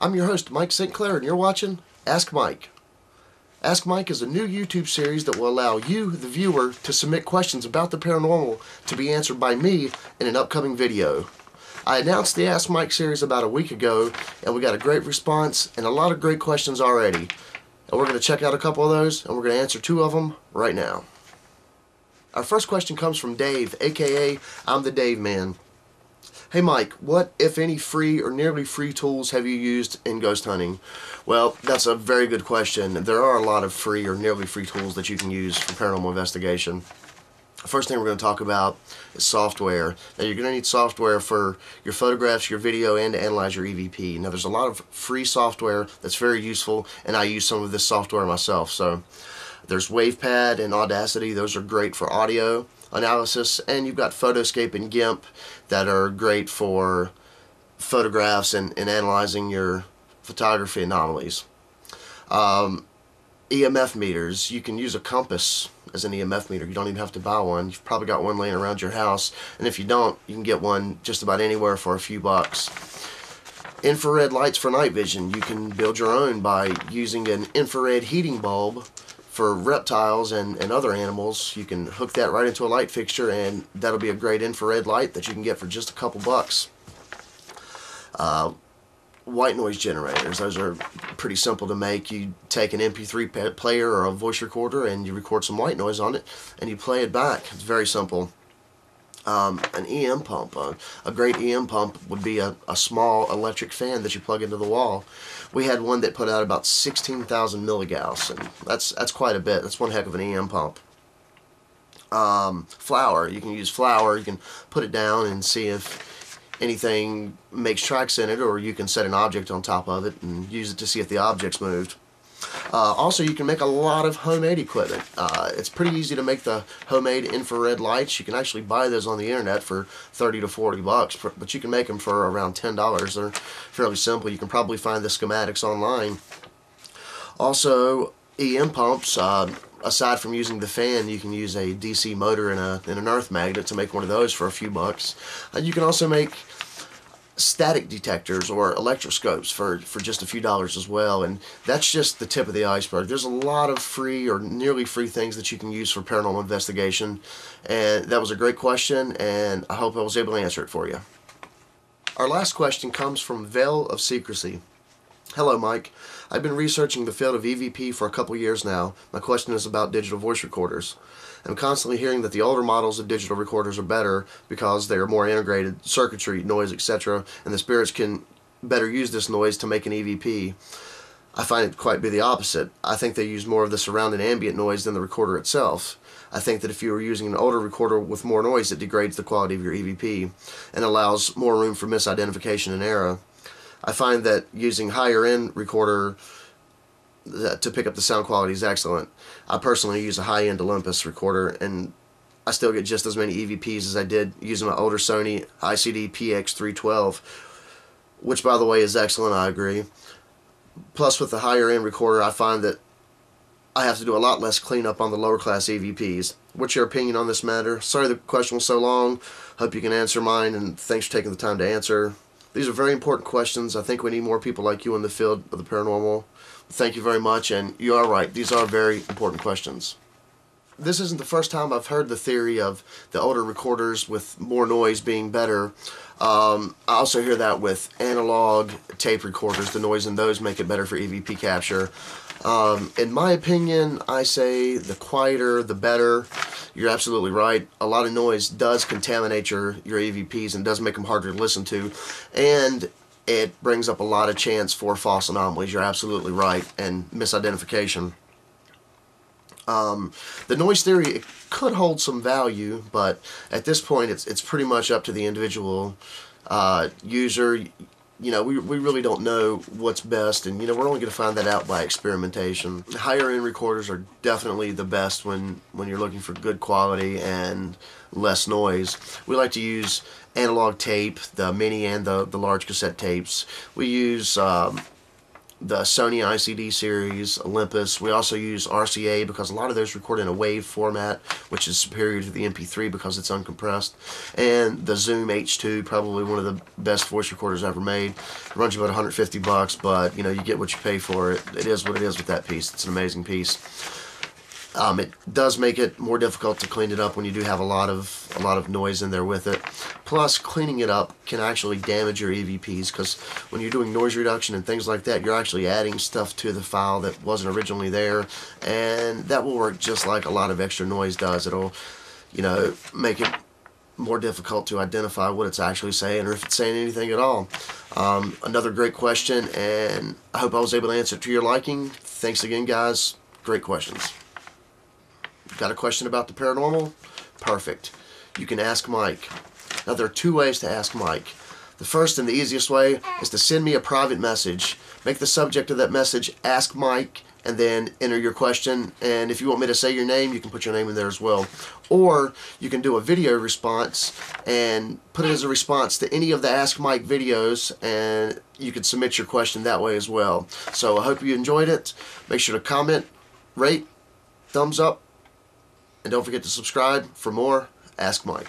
I'm your host, Mike St. Clair, and you're watching Ask Mike. Ask Mike is a new YouTube series that will allow you, the viewer, to submit questions about the paranormal to be answered by me in an upcoming video. I announced the Ask Mike series about a week ago, and we got a great response and a lot of great questions already. And we're going to check out a couple of those, and we're going to answer two of them right now. Our first question comes from Dave, aka I'm the Dave Man. Hey Mike, what, if any, free or nearly free tools have you used in ghost hunting? Well, that's a very good question. There are a lot of free or nearly free tools that you can use for paranormal investigation. First thing we're going to talk about is software. Now you're going to need software for your photographs, your video, and to analyze your EVP. Now there's a lot of free software that's very useful, and I use some of this software myself. So there's WavePad and Audacity. Those are great for audio analysis, and you've got Photoscape and GIMP that are great for photographs and analyzing your photography anomalies. EMF meters, you can use a compass as an EMF meter. You don't even have to buy one. You've probably got one laying around your house, and if you don't, you can get one just about anywhere for a few bucks. Infrared lights for night vision, you can build your own by using an infrared heating bulb. For reptiles and other animals, you can hook that right into a light fixture, and that'll be a great infrared light that you can get for just a couple bucks. White noise generators, those are pretty simple to make. You take an MP3 player or a voice recorder and you record some white noise on it and you play it back. It's very simple. An EM pump, a great EM pump would be a small electric fan that you plug into the wall. We had one that put out about 16,000 milligauss, and that's quite a bit. That's one heck of an EM pump. Flour, you can use flour. You can put it down and see if anything makes tracks in it, or you can set an object on top of it and use it to see if the object's moved. Also, you can make a lot of homemade equipment. It's pretty easy to make the homemade infrared lights. You can actually buy those on the internet for 30 to 40 bucks, but you can make them for around $10. They're fairly simple. You can probably find the schematics online. Also, EM pumps, aside from using the fan, you can use a DC motor and an earth magnet to make one of those for a few bucks. You can also make static detectors or electroscopes for just a few dollars as well, and that's just the tip of the iceberg. There's a lot of free or nearly free things that you can use for paranormal investigation, and that was a great question, and I hope I was able to answer it for you. Our last question comes from Veil of Secrecy. Hello Mike, I've been researching the field of EVP for a couple years now. My question is about digital voice recorders. I'm constantly hearing that the older models of digital recorders are better because they are more integrated circuitry, noise, etc., and the spirits can better use this noise to make an EVP. I find it quite be the opposite. I think they use more of the surrounding ambient noise than the recorder itself. I think that if you are using an older recorder with more noise, it degrades the quality of your EVP and allows more room for misidentification and error. I find that using higher end recorder to pick up the sound quality is excellent. I personally use a high-end Olympus recorder, and I still get just as many EVPs as I did using my older Sony ICD PX312, which by the way is excellent, I agree. Plus with the higher end recorder, I find that I have to do a lot less cleanup on the lower class EVPs. What's your opinion on this matter? Sorry the question was so long. Hope you can answer mine, and thanks for taking the time to answer. These are very important questions. I think we need more people like you in the field of the paranormal. Thank you very much, and you are right. These are very important questions. This isn't the first time I've heard the theory of the older recorders with more noise being better. I also hear that with analog tape recorders. The noise in those make it better for EVP capture. In my opinion, I say the quieter, the better. You're absolutely right. A lot of noise does contaminate your EVPs and does make them harder to listen to. And it brings up a lot of chance for false anomalies. You're absolutely right, and misidentification. The noise theory, it could hold some value, but at this point it's pretty much up to the individual user. You know, we really don't know what's best, and we're only going to find that out by experimentation. Higher end recorders are definitely the best when you're looking for good quality and less noise. We like to use analog tape, the mini and the large cassette tapes. We use the Sony ICD series, Olympus. We also use RCA because a lot of those record in a WAV format, which is superior to the MP3 because it's uncompressed. And the Zoom H2, probably one of the best voice recorders ever made. It runs you about $150, but you know, you get what you pay for it. It is what it is with that piece. It's an amazing piece. It does make it more difficult to clean it up when you do have a lot of noise in there with it. Plus, cleaning it up can actually damage your EVPs, because when you're doing noise reduction and things like that, you're actually adding stuff to the file that wasn't originally there, and that will work just like a lot of extra noise does. It'll, you know, make it more difficult to identify what it's actually saying, or if it's saying anything at all. Another great question, and I hope I was able to answer it to your liking. Thanks again, guys. Great questions. Got a question about the paranormal? Perfect. You can ask Mike. Now, there are two ways to ask Mike. The first and the easiest way is to send me a private message. Make the subject of that message "Ask Mike," and then enter your question. And if you want me to say your name, you can put your name in there as well. Or you can do a video response and put it as a response to any of the Ask Mike videos, and you can submit your question that way as well. So I hope you enjoyed it. Make sure to comment, rate, thumbs up, and don't forget to subscribe for more Ask Mike.